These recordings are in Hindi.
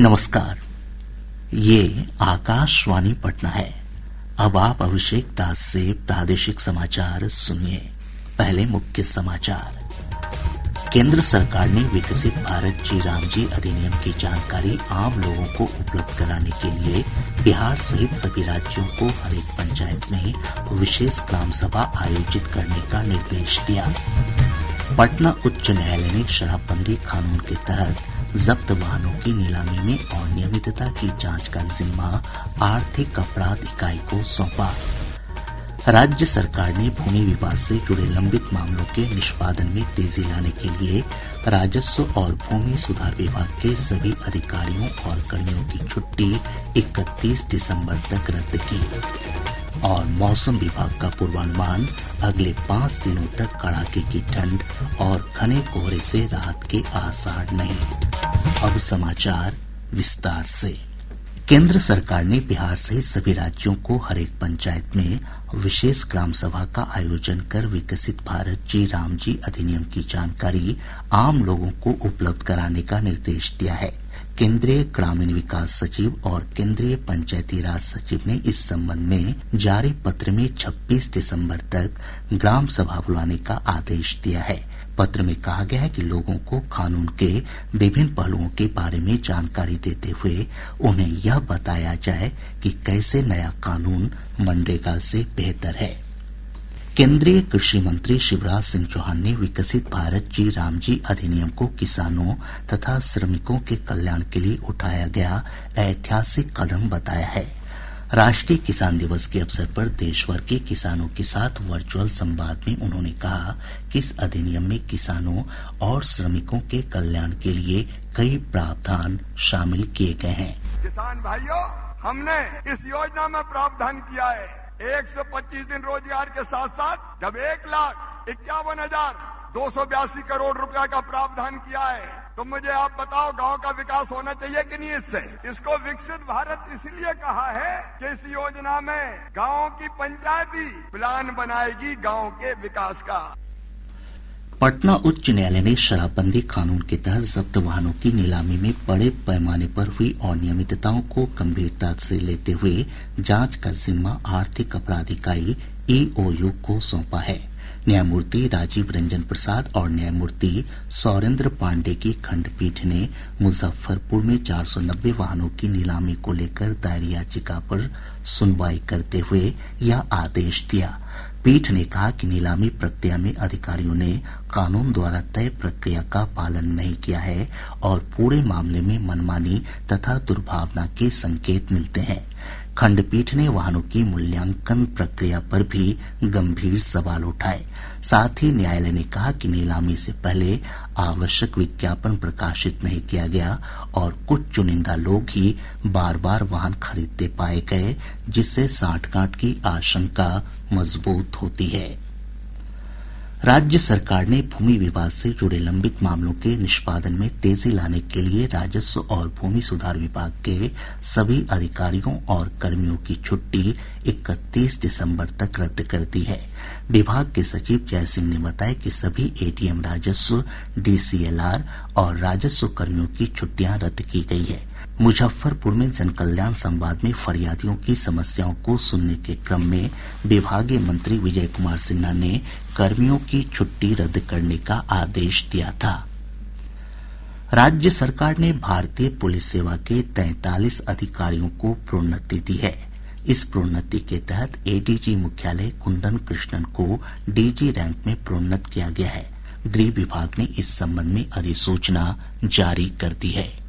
नमस्कार, ये आकाशवाणी पटना है। अब आप अभिषेक दास से प्रादेशिक समाचार सुनिए। पहले मुख्य समाचार। केंद्र सरकार ने विकसित भारत जी रामजी अधिनियम की जानकारी आम लोगों को उपलब्ध कराने के लिए बिहार सहित सभी राज्यों को हर एक पंचायत में विशेष ग्राम सभा आयोजित करने का निर्देश दिया। पटना उच्च न्यायालय ने शराबबंदी कानून के तहत जब्त वाहनों की नीलामी में अनियमितता की जांच का जिम्मा आर्थिक अपराध इकाई को सौंपा। राज्य सरकार ने भूमि विवाद से जुड़े लंबित मामलों के निष्पादन में तेजी लाने के लिए राजस्व और भूमि सुधार विभाग के सभी अधिकारियों और कर्मियों की छुट्टी 31 दिसंबर तक रद्द की। और मौसम विभाग का पूर्वानुमान अगले 5 दिनों तक कड़ाके की ठंड और घने कोहरे से राहत के आसार नहीं। अब समाचार विस्तार से। केंद्र सरकार ने बिहार सहित सभी राज्यों को हर एक पंचायत में विशेष ग्राम सभा का आयोजन कर विकसित भारत जी रामजी अधिनियम की जानकारी आम लोगों को उपलब्ध कराने का निर्देश दिया है। केंद्रीय ग्रामीण विकास सचिव और केंद्रीय पंचायती राज सचिव ने इस संबंध में जारी पत्र में 26 दिसंबर तक ग्राम सभा बुलाने का आदेश दिया है। पत्र में कहा गया है कि लोगों को कानून के विभिन्न पहलुओं के बारे में जानकारी देते हुए उन्हें यह बताया जाए कि कैसे नया कानून मनरेगा से बेहतर है। केंद्रीय कृषि मंत्री शिवराज सिंह चौहान ने विकसित भारत जी रामजी अधिनियम को किसानों तथा श्रमिकों के कल्याण के लिए उठाया गया ऐतिहासिक कदम बताया है। राष्ट्रीय किसान दिवस के अवसर पर देशभर के किसानों के साथ वर्चुअल संवाद में उन्होंने कहा कि इस अधिनियम में किसानों और श्रमिकों के कल्याण के लिए कई प्रावधान शामिल किए गए हैं। किसान भाइयों, हमने इस योजना में प्रावधान किया है 125 दिन रोजगार के साथ साथ जब 1,51,282 करोड़ रुपया का प्रावधान किया है तो मुझे आप बताओ गांव का विकास होना चाहिए कि नहीं। इससे इसको विकसित भारत इसलिए कहा है कि इस योजना में गांव की पंचायती प्लान बनाएगी गांव के विकास का। पटना उच्च न्यायालय ने शराबबंदी कानून के तहत जब्त वाहनों की नीलामी में बड़े पैमाने पर हुई अनियमितताओं को गंभीरता से लेते हुए जांच का जिम्मा आर्थिक अपराध इकाई EOU को सौंपा है। न्यायमूर्ति राजीव रंजन प्रसाद और न्यायमूर्ति सौरेंद्र पांडे की खंडपीठ ने मुजफ्फरपुर में 490 वाहनों की नीलामी को लेकर दायर याचिका पर सुनवाई करते हुए यह आदेश दिया। पीठ ने कहा कि नीलामी प्रक्रिया में अधिकारियों ने कानून द्वारा तय प्रक्रिया का पालन नहीं किया है और पूरे मामले में मनमानी तथा दुर्भावना के संकेत मिलते हैं। खंडपीठ ने वाहनों की मूल्यांकन प्रक्रिया पर भी गंभीर सवाल उठाए। साथ ही न्यायालय ने कहा कि नीलामी से पहले आवश्यक विज्ञापन प्रकाशित नहीं किया गया और कुछ चुनिंदा लोग ही बार बार वाहन खरीदते पाए गए, जिससे सांठगांठ की आशंका मजबूत होती है। राज्य सरकार ने भूमि विवाद से जुड़े लंबित मामलों के निष्पादन में तेजी लाने के लिए राजस्व और भूमि सुधार विभाग के सभी अधिकारियों और कर्मियों की छुट्टी 31 दिसंबर तक रद्द कर दी है। विभाग के सचिव जय सिंह ने बताया कि सभी ATM राजस्व, DCLR और राजस्व कर्मियों की छुट्टियां रद्द की गई है। मुजफ्फरपुर में जनकल्याण संवाद में फरियादियों की समस्याओं को सुनने के क्रम में विभागीय मंत्री विजय कुमार सिन्हा ने कर्मियों की छुट्टी रद्द करने का आदेश दिया था। राज्य सरकार ने भारतीय पुलिस सेवा के 43 अधिकारियों को प्रोन्नति दी है। इस प्रोन्नति के तहत ADG मुख्यालय कुंदन कृष्णन को DG रैंक में प्रोन्नत किया गया है। गृह विभाग ने इस संबंध में अधिसूचना जारी कर दी है।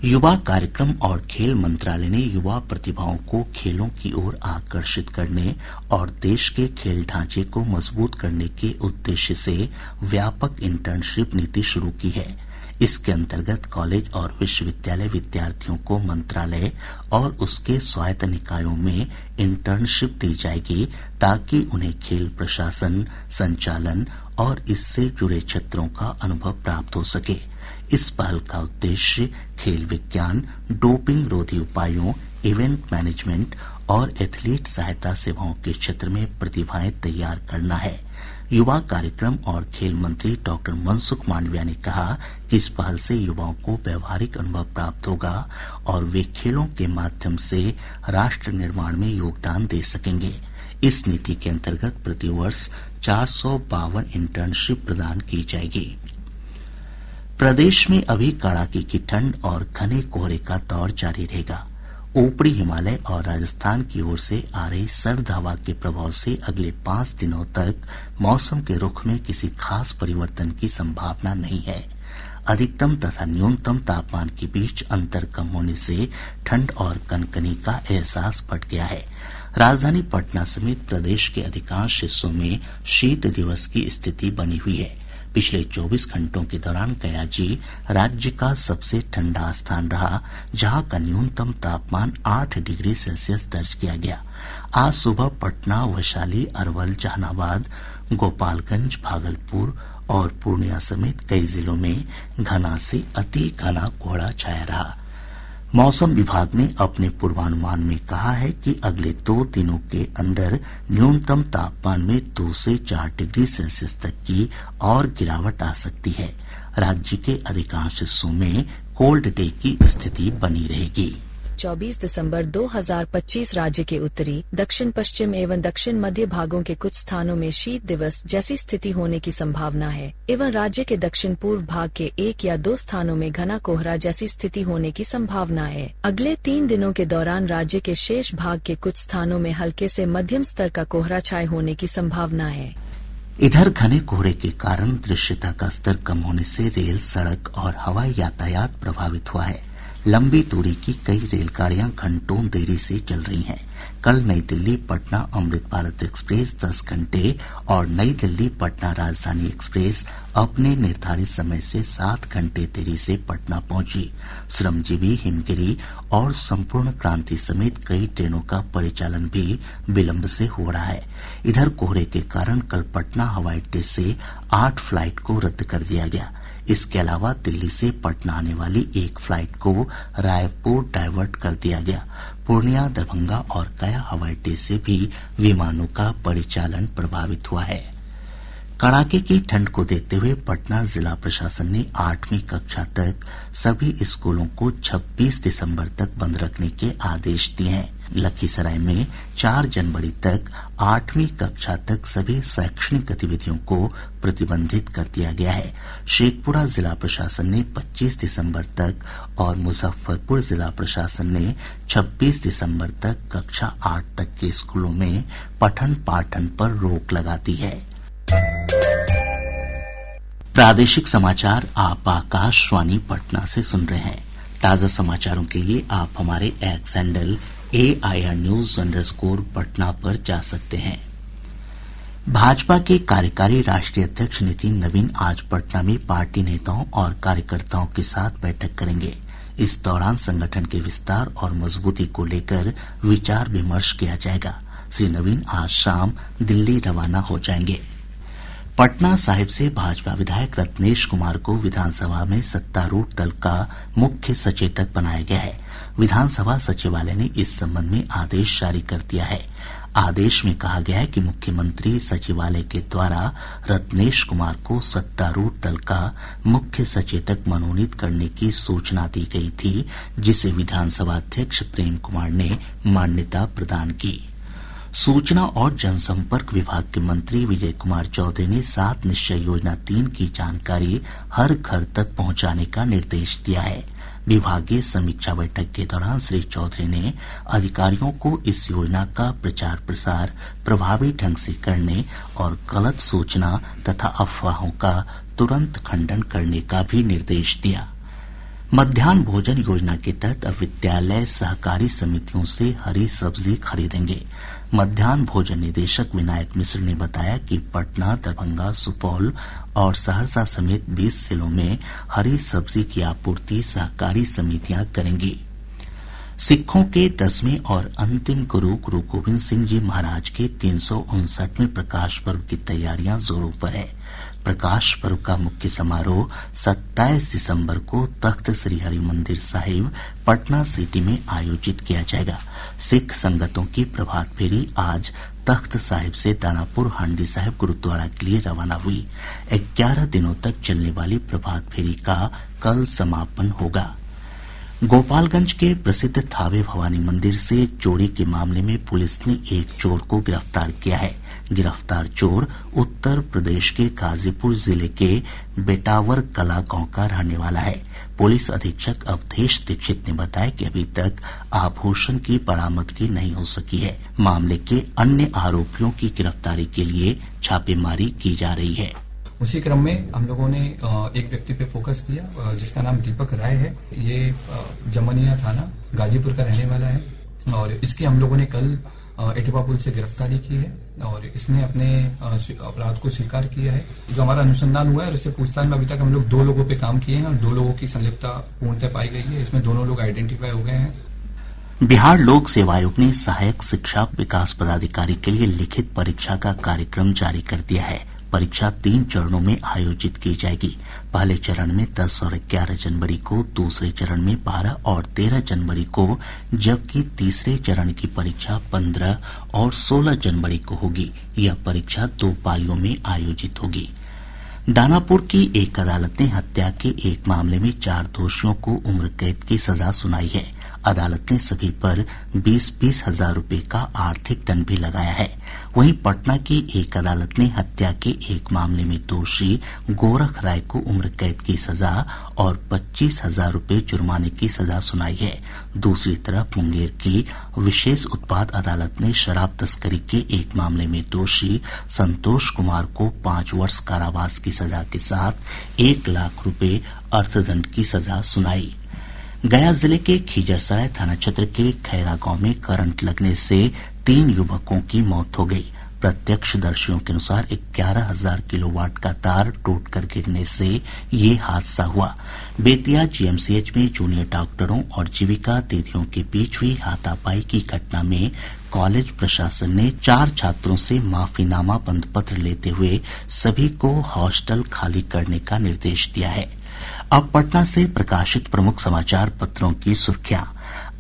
युवा कार्यक्रम और खेल मंत्रालय ने युवा प्रतिभाओं को खेलों की ओर आकर्षित करने और देश के खेल ढांचे को मजबूत करने के उद्देश्य से व्यापक इंटर्नशिप नीति शुरू की है। इसके अंतर्गत कॉलेज और विश्वविद्यालय विद्यार्थियों को मंत्रालय और उसके स्वायत्त निकायों में इंटर्नशिप दी जाएगी ताकि उन्हें खेल प्रशासन, संचालन और इससे जुड़े क्षेत्रों का अनुभव प्राप्त हो सके। इस पहल का उद्देश्य खेल विज्ञान, डोपिंग रोधी उपायों, इवेंट मैनेजमेंट और एथलीट सहायता सेवाओं के क्षेत्र में प्रतिभाएं तैयार करना है। युवा कार्यक्रम और खेल मंत्री डॉक्टर मनसुख मांडविया ने कहा कि इस पहल से युवाओं को व्यवहारिक अनुभव प्राप्त होगा और वे खेलों के माध्यम से राष्ट्र निर्माण में योगदान दे सकेंगे। इस नीति के अंतर्गत प्रतिवर्ष 452 इंटर्नशिप प्रदान की जाएगी। प्रदेश में अभी कड़ाके की ठंड और घने कोहरे का दौर जारी रहेगा। ऊपरी हिमालय और राजस्थान की ओर से आ रही सर्द हवा के प्रभाव से अगले 5 दिनों तक मौसम के रुख में किसी खास परिवर्तन की संभावना नहीं है। अधिकतम तथा न्यूनतम तापमान के बीच अंतर कम होने से ठंड और कनकनी का एहसास बढ़ गया है। राजधानी पटना समेत प्रदेश के अधिकांश हिस्सों में शीत दिवस की स्थिति बनी हुई है। पिछले 24 घंटों के दौरान गया जी राज्य का सबसे ठंडा स्थान रहा, जहां का न्यूनतम तापमान 8 डिग्री सेल्सियस दर्ज किया गया। आज सुबह पटना, वैशाली, अरवल, जहानाबाद, गोपालगंज, भागलपुर और पूर्णिया समेत कई जिलों में घना से अति घना कोहरा छाया रहा। मौसम विभाग ने अपने पूर्वानुमान में कहा है कि अगले 2 दिनों के अंदर न्यूनतम तापमान में 2 से 4 डिग्री सेल्सियस तक की और गिरावट आ सकती है। राज्य के अधिकांश हिस्सों में कोल्ड डे की स्थिति बनी रहेगी। 24 दिसंबर 2025 राज्य के उत्तरी, दक्षिण पश्चिम एवं दक्षिण मध्य भागों के कुछ स्थानों में शीत दिवस जैसी स्थिति होने की संभावना है एवं राज्य के दक्षिण पूर्व भाग के 1 या 2 स्थानों में घना कोहरा जैसी स्थिति होने की संभावना है। अगले 3 दिनों के दौरान राज्य के शेष भाग के कुछ स्थानों में हल्के से मध्यम स्तर का कोहरा छाये होने की संभावना है। इधर घने कोहरे के कारण दृश्यता का स्तर कम होने से रेल, सड़क और हवाई यातायात प्रभावित हुआ है। लंबी दूरी की कई रेलगाड़ियां घंटों देरी से चल रही हैं। कल नई दिल्ली पटना अमृत भारत एक्सप्रेस 10 घंटे और नई दिल्ली पटना राजधानी एक्सप्रेस अपने निर्धारित समय से 7 घंटे देरी से पटना पहुंची। श्रमजीवी, हिमगिरी और संपूर्ण क्रांति समेत कई ट्रेनों का परिचालन भी विलंब से हो रहा है। इधर कोहरे के कारण कल पटना हवाई अड्डे से 8 फ्लाइट को रद्द कर दिया गया। इसके अलावा दिल्ली से पटना आने वाली एक फ्लाइट को रायपुर डायवर्ट कर दिया गया। पूर्णिया, दरभंगा और गया हवाई अड्डे से भी विमानों का परिचालन प्रभावित हुआ है। कड़ाके की ठंड को देखते हुए पटना जिला प्रशासन ने 8वीं कक्षा तक सभी स्कूलों को 26 दिसंबर तक बंद रखने के आदेश दिए हैं। लखीसराय में 4 जनवरी तक 8वीं कक्षा तक सभी शैक्षणिक गतिविधियों को प्रतिबंधित कर दिया गया है। शेखपुरा जिला प्रशासन ने 25 दिसंबर तक और मुजफ्फरपुर जिला प्रशासन ने 26 दिसंबर तक कक्षा 8 तक के स्कूलों में पठन पाठन पर रोक लगा दी है। प्रादेशिक समाचार आप आकाशवाणी पटना से सुन रहे हैं। ताजा समाचारों के लिए आप हमारे x handle AIR News_ Patna पर जा सकते हैं। भाजपा के कार्यकारी राष्ट्रीय अध्यक्ष नितिन नवीन आज पटना में पार्टी नेताओं और कार्यकर्ताओं के साथ बैठक करेंगे। इस दौरान संगठन के विस्तार और मजबूती को लेकर विचार विमर्श किया जाएगा। श्री नवीन आज शाम दिल्ली रवाना हो जाएंगे। पटना साहिब से भाजपा विधायक रत्नेश कुमार को विधानसभा में सत्तारूढ़ दल का मुख्य सचेतक बनाया गया है। विधानसभा सचिवालय ने इस संबंध में आदेश जारी कर दिया है। आदेश में कहा गया है कि मुख्यमंत्री सचिवालय के द्वारा रत्नेश कुमार को सत्तारूढ़ दल का मुख्य सचेतक मनोनीत करने की सूचना दी गई थी, जिसे विधानसभा अध्यक्ष प्रेम कुमार ने मान्यता प्रदान की। सूचना और जनसंपर्क विभाग के मंत्री विजय कुमार चौधरी ने 7 निश्चय योजना 3 की जानकारी हर घर तक पहुंचाने का निर्देश दिया है। विभागीय समीक्षा बैठक के दौरान श्री चौधरी ने अधिकारियों को इस योजना का प्रचार प्रसार प्रभावी ढंग से करने और गलत सूचना तथा अफवाहों का तुरंत खंडन करने का भी निर्देश दिया। मध्याह्न भोजन योजना के तहत अब विद्यालय सहकारी समितियों से हरी सब्जी खरीदेंगे। मध्याह्न भोजन निदेशक विनायक मिश्र ने बताया कि पटना, दरभंगा, सुपौल और सहरसा समेत 20 जिलों में हरी सब्जी की आपूर्ति सहकारी समितियां करेंगी। सिखों के 10वें और अंतिम गुरु गोविंद सिंह जी महाराज के 359वें प्रकाश पर्व की तैयारियां जोरों पर है। प्रकाश पर्व का मुख्य समारोह 27 दिसंबर को तख्त श्री हरि मंदिर साहिब पटना सिटी में आयोजित किया जाएगा। सिख संगतों की प्रभात फेरी आज तख्त साहिब से दानापुर हांडी साहिब गुरुद्वारा के लिए रवाना हुई। 11 दिनों तक चलने वाली प्रभात फेरी का कल समापन होगा। गोपालगंज के प्रसिद्ध थावे भवानी मंदिर से चोरी के मामले में पुलिस ने एक चोर को गिरफ्तार किया है। गिरफ्तार चोर उत्तर प्रदेश के गाजीपुर जिले के बेटावर कला गांव का रहने वाला है। पुलिस अधीक्षक अवधेश दीक्षित ने बताया कि अभी तक आभूषण की बरामदगी नहीं हो सकी है। मामले के अन्य आरोपियों की गिरफ्तारी के लिए छापेमारी की जा रही है। उसी क्रम में हम लोगों ने एक व्यक्ति पे फोकस किया जिसका नाम दीपक राय है। ये जमनिया थाना गाजीपुर का रहने वाला है और इसकी हम लोगों ने कल एटिपा पुल से गिरफ्तारी की है और इसने अपने अपराध को स्वीकार किया है। जो हमारा अनुसंधान हुआ है और इससे पूछताछ में अभी तक हम लोग 2 लोगों पे काम किए हैं और 2 लोगों की संलिप्तता पूर्णतः पाई गई है। इसमें दोनों लोग आइडेंटिफाई हो गए हैं। बिहार लोक सेवा आयोग ने सहायक शिक्षा विकास पदाधिकारी के लिए लिखित परीक्षा का कार्यक्रम जारी कर दिया है। परीक्षा 3 चरणों में आयोजित की जाएगी। पहले चरण में 10 और 11 जनवरी को, दूसरे चरण में 12 और 13 जनवरी को, जबकि तीसरे चरण की परीक्षा 15 और 16 जनवरी को होगी। यह परीक्षा 2 पालियों में आयोजित होगी। दानापुर की एक अदालत ने हत्या के एक मामले में 4 दोषियों को उम्र कैद की सजा सुनाई है। अदालत ने सभी पर 20-20 हजार रूपये का आर्थिक दंड भी लगाया है। वहीं पटना की एक अदालत ने हत्या के एक मामले में दोषी गोरख राय को उम्र कैद की सजा और 25,000 रूपये जुर्माने की सजा सुनाई है। दूसरी तरफ मुंगेर की विशेष उत्पाद अदालत ने शराब तस्करी के एक मामले में दोषी संतोष कुमार को 5 वर्ष कारावास की सजा के साथ 1 लाख रूपये अर्थदंड की सजा सुनाई। गया जिले के खीजरसराय थाना क्षेत्र के खैरा गांव में करंट लगने से 3 युवकों की मौत हो गई। प्रत्यक्षदर्शियों के अनुसार 11,000 किलोवाट का तार टूटकर गिरने से ये हादसा हुआ। बेतिया जीएमसीएच में जूनियर डॉक्टरों और जीविका दीदियों के बीच हुई हाथापाई की घटना में कॉलेज प्रशासन ने 4 छात्रों से माफीनामा बंद पत्र लेते हुए सभी को हॉस्टल खाली करने का निर्देश दिया है। अब पटना से प्रकाशित प्रमुख समाचार पत्रों की सुर्खियां।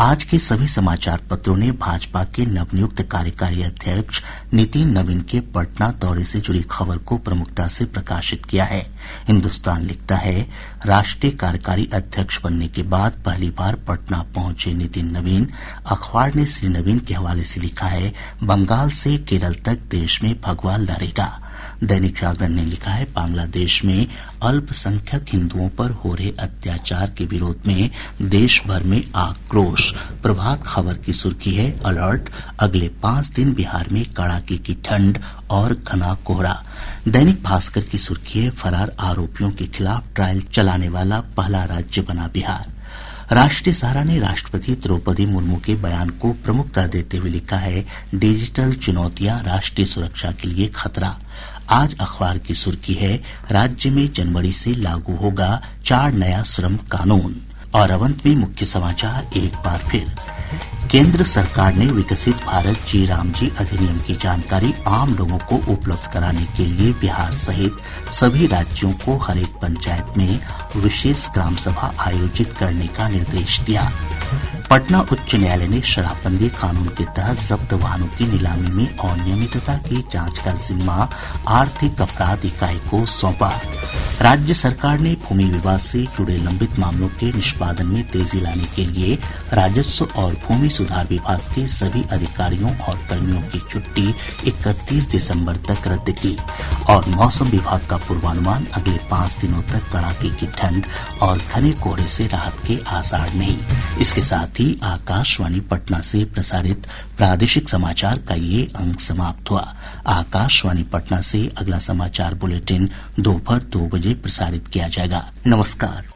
आज के सभी समाचार पत्रों ने भाजपा के नवनियुक्त कार्यकारी अध्यक्ष नितिन नवीन के पटना दौरे से जुड़ी खबर को प्रमुखता से प्रकाशित किया है। हिन्दुस्तान लिखता है, राष्ट्रीय कार्यकारी अध्यक्ष बनने के बाद पहली बार पटना पहुंचे नितिन नवीन। अखबार ने श्री नवीन के हवाले से लिखा है, बंगाल से केरल तक देश में भगवा लहरेगा। दैनिक जागरण ने लिखा है, बांग्लादेश में अल्पसंख्यक हिंदुओं पर हो रहे अत्याचार के विरोध में देश भर में आक्रोश। प्रभात खबर की सुर्खी है, अलर्ट, अगले 5 दिन बिहार में कड़ाके की ठंड और घना कोहरा। दैनिक भास्कर की सुर्खी है, फरार आरोपियों के खिलाफ ट्रायल चलाने वाला पहला राज्य बना बिहार। राष्ट्रीय सहारा ने राष्ट्रपति द्रौपदी मुर्मू के बयान को प्रमुखता देते हुए लिखा है, डिजिटल चुनौतियां राष्ट्रीय सुरक्षा के लिए खतरा। आज अखबार की सुर्खी है, राज्य में जनवरी से लागू होगा 4 नया श्रम कानून। और अब अंत में मुख्य समाचार एक बार फिर। केंद्र सरकार ने विकसित भारत जी रामजी अधिनियम की जानकारी आम लोगों को उपलब्ध कराने के लिए बिहार सहित सभी राज्यों को हर एक पंचायत में विशेष ग्राम सभा आयोजित करने का निर्देश दिया। पटना उच्च न्यायालय ने शराबबंदी कानून के तहत जब्त वाहनों की नीलामी में अनियमितता की जांच का जिम्मा आर्थिक अपराध इकाई को सौंपा। राज्य सरकार ने भूमि विवाद से जुड़े लंबित मामलों के निष्पादन में तेजी लाने के लिए राजस्व और भूमि सुधार विभाग के सभी अधिकारियों और कर्मियों की छुट्टी 31 दिसंबर तक रद्द की। और मौसम विभाग का पूर्वानुमान, अगले 5 दिनों तक कड़ाके की ठंड और घने कोहरे से राहत के आसार नहीं। इसके साथ ही आकाशवाणी पटना से प्रसारित प्रादेशिक समाचार का ये अंक समाप्त हुआ। आकाशवाणी पटना से अगला समाचार बुलेटिन दोपहर 2 बजे प्रसारित किया जाएगा। नमस्कार।